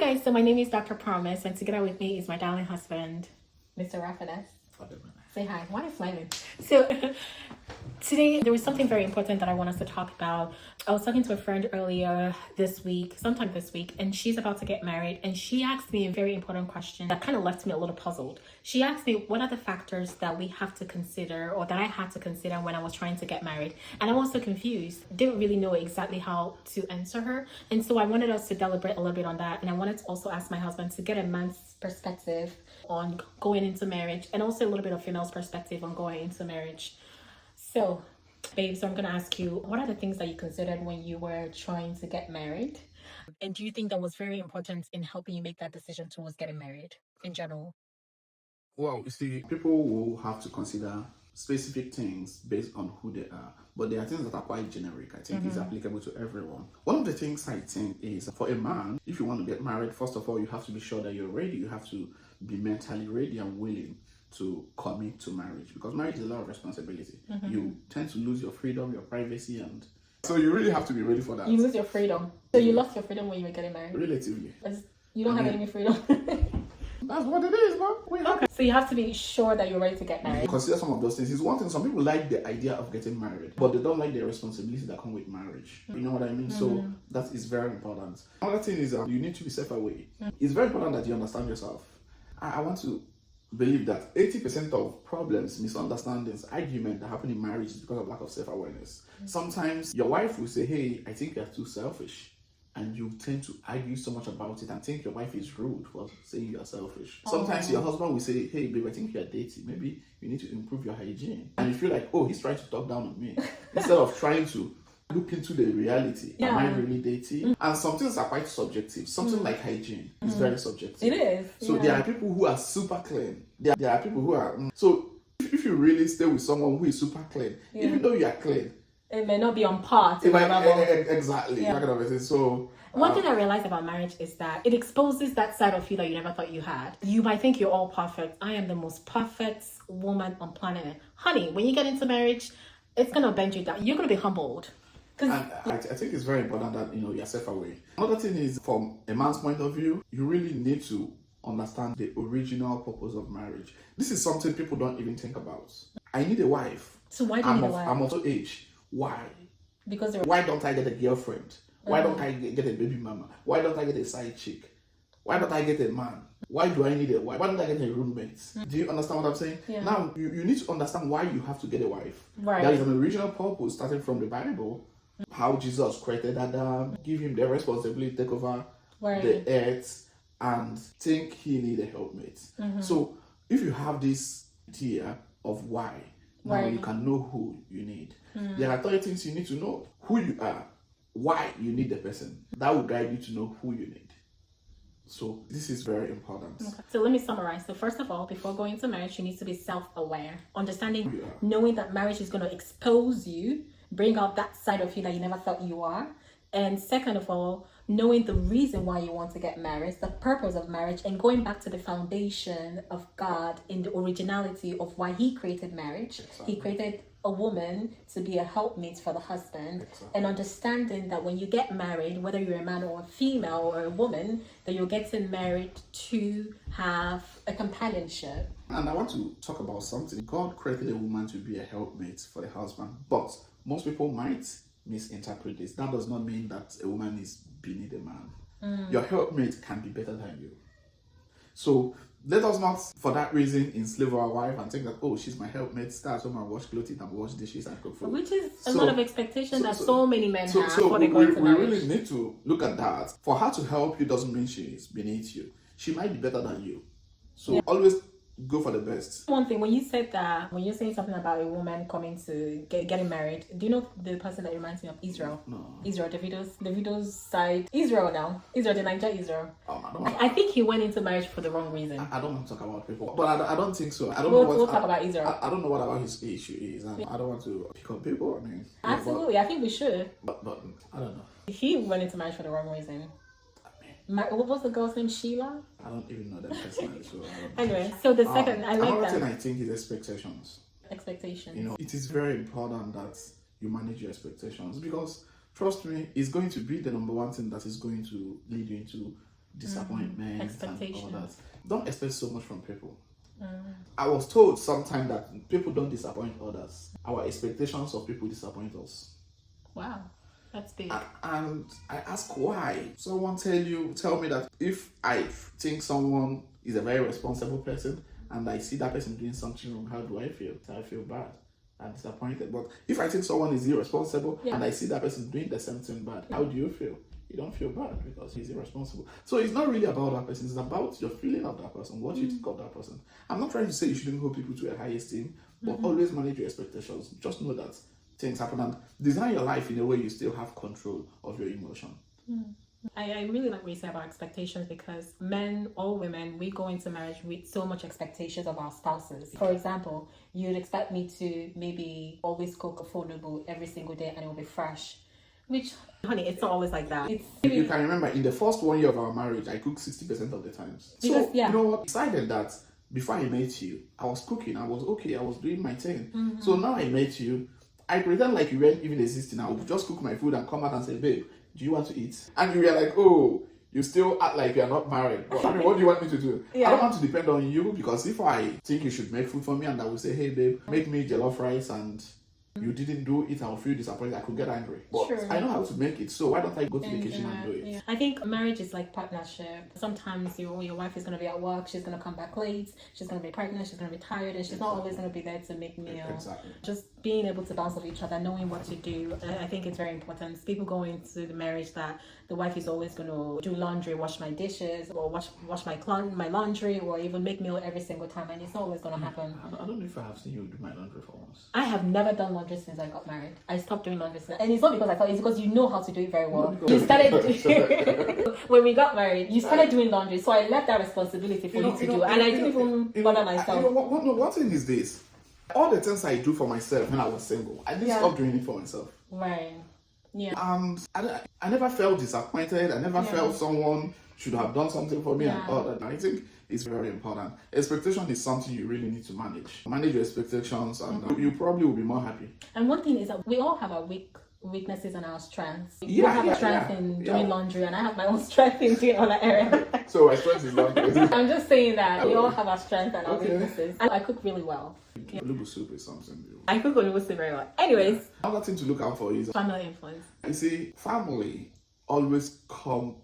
guys, so my name is Dr. Promise, and together with me is my darling husband, Mr. Raphanes. Say hi. Why are you smiling? So today there was something very important that I want us to talk about. I was talking to a friend earlier sometime this week, and she's about to get married, and she asked me a very important question that kind of left me a little puzzled. She asked me what are the factors that we have to consider, or that I had to consider when I was trying to get married, and I was so confused, didn't really know exactly how to answer her. And so I wanted us to deliberate a little bit on that, and I wanted to also ask my husband to get a man's perspective on going into marriage, and also a little bit of female's perspective on going into marriage. So babe, so I'm gonna ask you, what are the things that you considered when you were trying to get married? And do you think that was very important in helping you make that decision towards getting married in general? Well, you see, people will have to consider specific things based on who they are, but there are things that are quite generic. I think is applicable to everyone. One of the things I think is for a man, if you want to get married, first of all, you have to be sure that you're ready. You have to be mentally ready and willing to commit to marriage, because marriage is a lot of responsibility. You tend to lose your freedom, your privacy, and so you really have to be ready for that. You lose your freedom. So you lost your freedom when you were getting married? Relatively. You don't have any freedom. That's what it is, man. Okay. So you have to be sure that you're ready to get married. Consider some of those things. It's one thing, some people like the idea of getting married, but they don't like the responsibility that come with marriage. You know what I mean? So that is very important. Another thing is you need to be self-aware. It's very important that you understand yourself. I want to believe that 80% of problems, misunderstandings, arguments that happen in marriage is because of lack of self-awareness. Sometimes your wife will say, hey, I think you're too selfish. And you tend to argue so much about it and think your wife is rude for saying you're selfish. Sometimes your husband will say, hey, babe, I think you're dating. Maybe you need to improve your hygiene. And you feel like, oh, he's trying to talk down on me. Instead of trying to look into the reality. Am I really dating? And some things are quite subjective. Something like hygiene is very subjective. It is. So there are people who are super clean. There are people who are... So if you really stay with someone who is super clean, even though you are clean, it may not be on par to exactly. That kind of thing. So one thing I realized about marriage is that it exposes that side of you that you never thought you had. You might think you're all perfect. I am the most perfect woman on planet. Honey, when you get into marriage, it's gonna bend you down. You're gonna be humbled. And I think it's very important that you're self-aware. Another thing is, from a man's point of view, you really need to understand the original purpose of marriage. This is something people don't even think about. I need a wife. So why do you need a wife? I'm also age. Why? Because why don't I get a girlfriend? Why don't I get a baby mama? Why don't I get a side chick? Why don't I get a man? Why do I need a wife? Why don't I get a roommate? Do you understand what I'm saying? Yeah. Now, you need to understand why you have to get a wife. Right. There is an original purpose starting from the Bible. How Jesus created Adam, give him the responsibility to take over the earth, and think he needed a helpmate. So if you have this idea of why, now you can know who you need. There are 3 things you need to know: who you are, why you need the person. That will guide you to know who you need. So this is very important. Okay. So let me summarize. So first of all, before going into marriage, you need to be self-aware, understanding, knowing that marriage is going to expose you, bring out that side of you that you never thought you are. And second of all, knowing the reason why you want to get married, the purpose of marriage, and going back to the foundation of God in the originality of why he created marriage. He created a woman to be a helpmate for the husband, and understanding that when you get married, whether you're a man or a female or a woman, that you're getting married to have a companionship. And I want to talk about something. God created a woman to be a helpmate for the husband, but most people might misinterpret this. That does not mean that a woman is beneath a man. Your helpmate can be better than you. So let us not, for that reason, enslave our wife and think that, oh, she's my helpmate, start home and wash clothes and wash dishes and cook food. Which is a lot of expectation that so many men have before they go into we marriage. really need to look at that. For her to help you doesn't mean she is beneath you. She might be better than you. So always go for the best. One thing, when you said that, when you're saying something about a woman coming to getting married, do you know the person that reminds me of? Israel. No. Israel, Davido's side. Israel now. Israel, the Niger Israel. I think he went into marriage for the wrong reason. I don't want to talk about people, but I don't think so. I don't We'll talk about Israel. I don't know what about his issue is. I don't want to pick on people. I mean, absolutely, I think we should. But I don't know. He went into marriage for the wrong reason. What was the girl's name? Sheila? I don't even know that personally. So anyway, so the second, I like another that. thing I think is expectations. Expectations. It is very important that you manage your expectations, because trust me, it's going to be the number one thing that is going to lead you into disappointment, expectations. and all that. Don't expect so much from people. I was told sometime that people don't disappoint others. Our expectations of people disappoint us. Wow, that's big. And I ask why. Someone tell me that if I think someone is a very responsible person and I see that person doing something wrong, how do I feel? I feel bad. I'm disappointed. But if I think someone is irresponsible and I see that person doing the same thing bad, how do you feel? You don't feel bad because he's irresponsible. So it's not really about that person, it's about your feeling of that person, what you think of that person. I'm not trying to say you shouldn't hold people to a high esteem, but always manage your expectations. Just know that things happen and design your life in a way you still have control of your emotion. I really like what you say about expectations, because men or women, we go into marriage with so much expectations of our spouses. For example, you'd expect me to maybe always cook a full noodle every single day and it will be fresh. Which, honey, it's not always like that. You can remember, in the first 1 year of our marriage, I cooked 60% of the times. So, you know what? I decided that before I met you, I was cooking, I was okay, I was doing my thing. So now I met you, I pretend like you weren't even existing. I would just cook my food and come out and say, babe, do you want to eat? And you were like, oh, you still act like you're not married. But I mean, what do you want me to do? I don't want to depend on you, because if I think you should make food for me and I will say, hey babe, make me jollof rice, and you didn't do it, I'll feel disappointed. I could get angry. But I know how to make it, so why don't I go to the kitchen and do it? Yeah. I think marriage is like partnership. Sometimes your wife is going to be at work, she's going to come back late, she's going to be pregnant, she's going to be tired, and she's not always going to be there to make meals. Exactly. Just being able to bounce off each other, knowing what to do, I think it's very important. People go into the marriage that the wife is always going to do laundry, wash my dishes, or wash my laundry, or even make meal every single time, and it's not always going to happen. I don't know if I have seen you do my laundry for once. I have never done laundry since I got married. I stopped doing laundry since, and it's not because I thought, it's because you know how to do it very well. You started when we got married, you started doing laundry, so I left that responsibility for you to do, and I didn't even bother myself. One thing is this: all the things I do for myself when I was single, I didn't stop doing it for myself. Right. Yeah. And I never felt disappointed. I never felt someone should have done something for me and all that. I think it's very important. Expectation is something you really need to manage. Manage your expectations, and you probably will be more happy. And one thing is that we all have our weaknesses and our strengths. You have a strength in doing laundry, and I have my own strength in doing other areas. So my strength is laundry. I'm just saying that we all have our strengths and our weaknesses. And I cook really well. Olubu soup is something. I cook olubu soup very well. Anyways, another thing to look out for is family influence. You see, family always come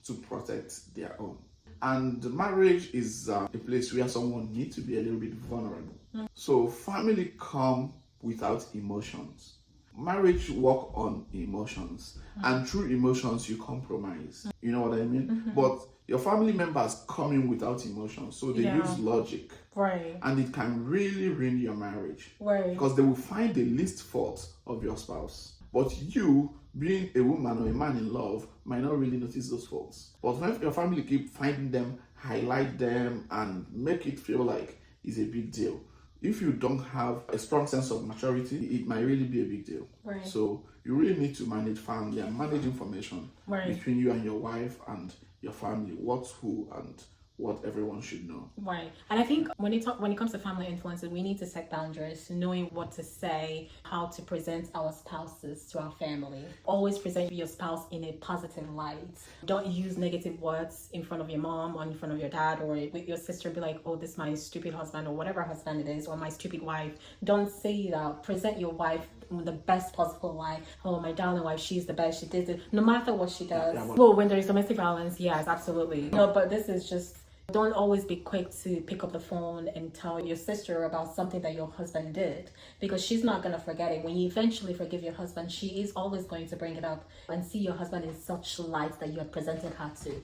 to protect their own. And marriage is a place where someone needs to be a little bit vulnerable. So family come without emotions. Marriage work on emotions, and through emotions you compromise. You know what I mean? But your family members come in without emotions, so they use logic. Right. And it can really ruin your marriage. Right. Because they will find the least fault of your spouse. But you, being a woman or a man in love, might not really notice those faults. But when your family keep finding them, highlight them, and make it feel like it's a big deal. If you don't have a strong sense of maturity, it might really be a big deal. Right. So you really need to manage family and manage information between you and your wife and your family. What's who and what everyone should know. Right. And I think when it comes to family influences, we need to set boundaries, knowing what to say, how to present our spouses to our family. Always present your spouse in a positive light. Don't use negative words in front of your mom or in front of your dad or with your sister. Be like, oh, this is my stupid husband or whatever husband it is, or my stupid wife. Don't say that. Present your wife in the best possible light. Oh, my darling wife, she's the best. She did it. No matter what she does. Well, when there is domestic violence, yes, absolutely. No, but this is just... Don't always be quick to pick up the phone and tell your sister about something that your husband did, because she's not going to forget it. When you eventually forgive your husband, she is always going to bring it up and see your husband in such light that you have presented her to.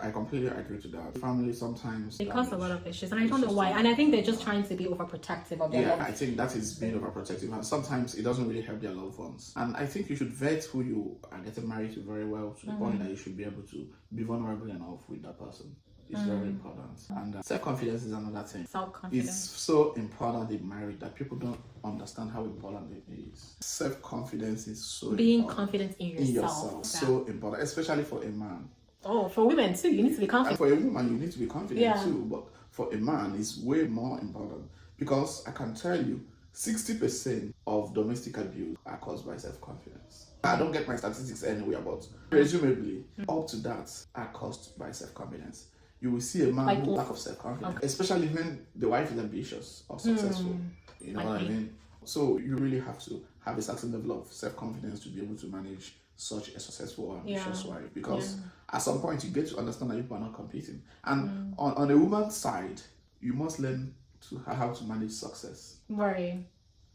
I completely agree to that. Family sometimes... It causes a lot of issues, and I don't know why. And I think they're just trying to be overprotective of their I think that is being overprotective, and sometimes it doesn't really help their loved ones. And I think you should vet who you are getting married to very well, to the point that you should be able to be vulnerable enough with that person. It's very important. And self-confidence is another thing. Self-confidence. It's so important in marriage that people don't understand how important it is. Self-confidence is so being important. Confident in yourself. So important, especially for a man. Oh, for women too, you need to be confident. And for a woman, you need to be confident too. But for a man, it's way more important. Because I can tell you, 60% of domestic abuse are caused by self-confidence. I don't get my statistics anywhere, but presumably up to that are caused by self-confidence. You will see a man who lack of self-confidence, especially when the wife is ambitious or successful. You know what I mean? So you really have to have a certain level of self-confidence to be able to manage such a successful or ambitious wife, because at some point you get to understand that people are not competing. And on a woman's side, you must learn to how to manage success. Right.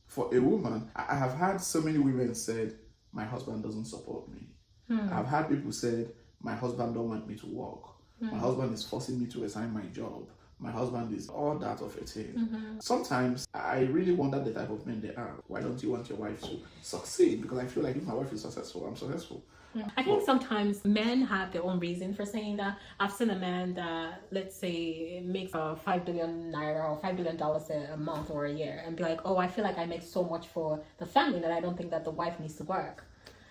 For a woman, I have had so many women said, my husband doesn't support me. I've had people said, my husband don't want me to work. My husband is forcing me to resign my job. My husband is all that of a thing. Sometimes I really wonder the type of men they are. Why don't you want your wife to succeed? Because I feel like if my wife is successful, I'm successful. I think sometimes men have their own reason for saying that. I've seen a man that, let's say, makes 5 billion naira or $5 billion a month or a year and be like, oh, I feel like I make so much for the family that I don't think that the wife needs to work.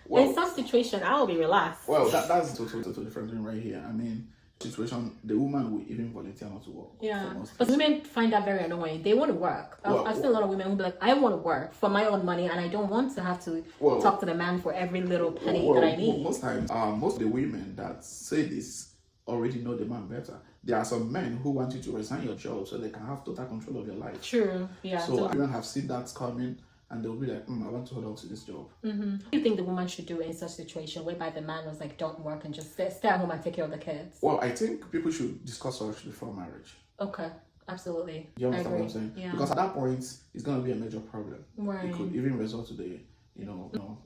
Well, in some situation, I'll be relaxed. Well, that's totally different thing right here. I mean, situation, the woman will even volunteer not to work. Yeah, but women find that very annoying. They want to work. I've seen a lot of women who be like, I want to work for my own money and I don't want to have to talk to the man for every little penny that I need. Most times, most of the women that say this already know the man better. There are some men who want you to resign your job so they can have total control of your life. True, yeah. So women have seen that coming and they'll be like, I want to hold on to this job. What do you think the woman should do in such a situation whereby the man was like, don't work and just stay at home and take care of the kids? Well, I think people should discuss such before marriage. Okay, absolutely. You understand what I'm saying? Yeah. Because at that point, it's going to be a major problem. Right. It could even result to the,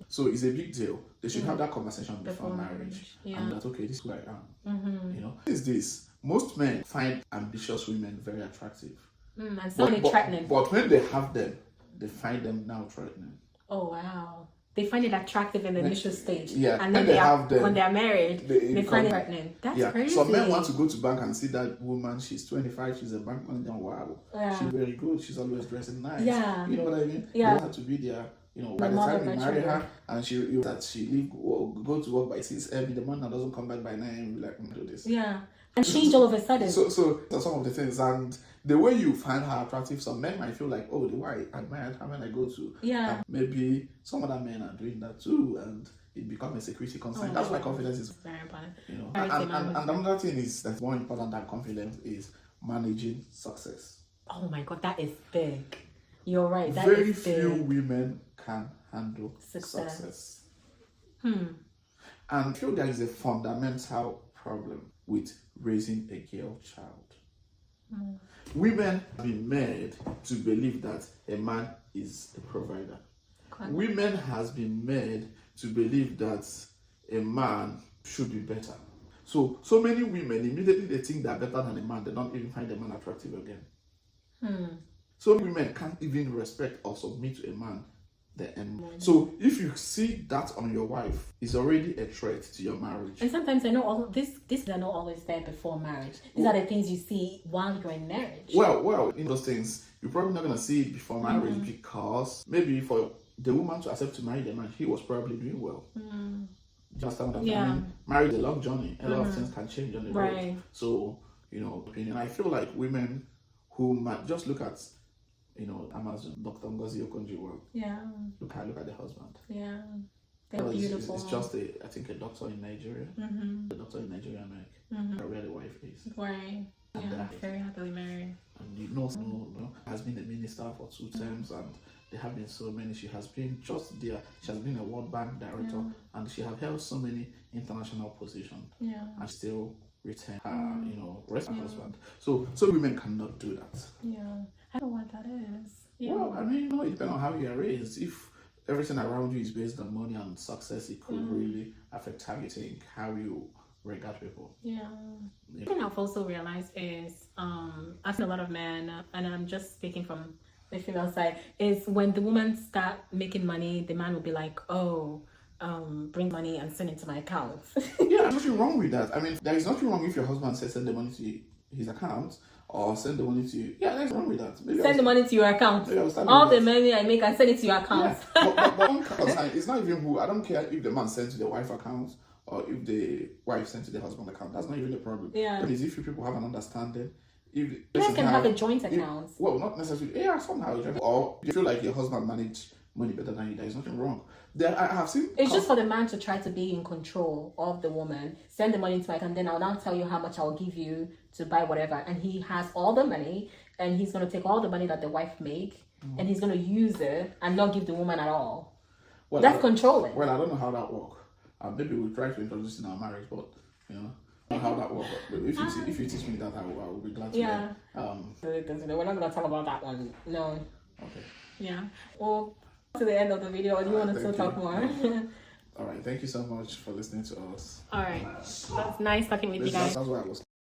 So it's a big deal. They should have that conversation before marriage. Yeah. And that, okay, this is who I am. This. Most men find ambitious women very attractive. And so threatening. But when they have them, they find them now threatening. Oh, wow. They find it attractive in the initial stage. Yeah. And then when they're married, they find it threatening. That's crazy. Some men want to go to bank and see that woman, she's 25, she's a bank manager, wow. Yeah. She's very good, she's always dressing nice. Yeah. You know what I mean? Yeah. You have to be there. By the time you marry her and she go to work by 6 every the morning and doesn't come back by 9, you'll be like, do this. Yeah. And change all of a sudden. So that's some of the things. And the way you find her attractive, some men might feel like, oh, the way I admire her when I go to. Yeah. And maybe some other men are doing that too, and it becomes a security concern. That's why confidence is very important. And another thing is that's more important than confidence is managing success. Oh my God, that is big. You're right. That very is big. few women can handle success. And I feel there is a fundamental problem with raising a girl child. Women have been made to believe that a man is a provider. Women has been made to believe that a man should be better. So many women immediately they think they're better than a man. They don't even find a man attractive again. So women can't even respect or submit to a man. So if you see that on your wife, it's already a threat to your marriage. And sometimes I know all this are not always there before marriage. These are the things you see while you're in marriage. Well, in those things, you're probably not gonna see it before marriage because maybe for the woman to accept to marry the man, he was probably doing well. Just what I mean, marriage is a long journey. A lot of things can change on the road. So, opinion. I feel like women who might just look at Amazon, Dr. Ngozi Okonjo-Iweala. Yeah. Look at the husband. Yeah. They're beautiful. It's just I think a doctor in Nigeria. The doctor in Nigeria, where the wife is. Right. Yeah. Very happily married. And has been a minister for 2 terms, and there have been so many. She has been just there. She has been a World Bank director, and she have held so many international positions. Yeah. And still retain her, rest her husband. So women cannot do that. Yeah. I don't know what that is. Yeah. Well, I mean, it depends on how you are raised. If everything around you is based on money and success, it could really affect how you think, how you regard people. Yeah. The thing I've also realized is, I've seen a lot of men, and I'm just speaking from the female side, is when the woman start making money, the man will be like, oh, bring money and send it to my account. Yeah, there's nothing wrong with that. I mean, there is nothing wrong if your husband says send the money to his account. Or send the money to you. Yeah, there's wrong with that. Send the money to your account. All the money I make, I send it to your account. Yeah. But it's not even who. I don't care if the man sends to the wife account or if the wife sends to the husband account. That's not even the problem. Yeah. Because if you people have an understanding, if the You guys person can have a have- joint if- account. well, not necessarily. Yeah, somehow. Or you feel like your husband managed money better than you. There is nothing wrong. There, I have seen. It's just for the man to try to be in control of the woman. Send the money to my account, then I'll now tell you how much I'll give you to buy whatever. And he has all the money, and he's going to take all the money that the wife make, and he's going to use it and not give the woman at all. Well, That's controlling. Well, I don't know how that works. Maybe we'll try to introduce it in our marriage, but you know, I don't know how that works. But if you teach me that, I will be glad to. Yeah. learn. We're not going to talk about that one. No. Okay. Yeah. Well, to the end of the video, or do you want to still thank talk you. more? All right. Thank you so much for listening to us. All right. That's nice talking with you guys. That's why I was.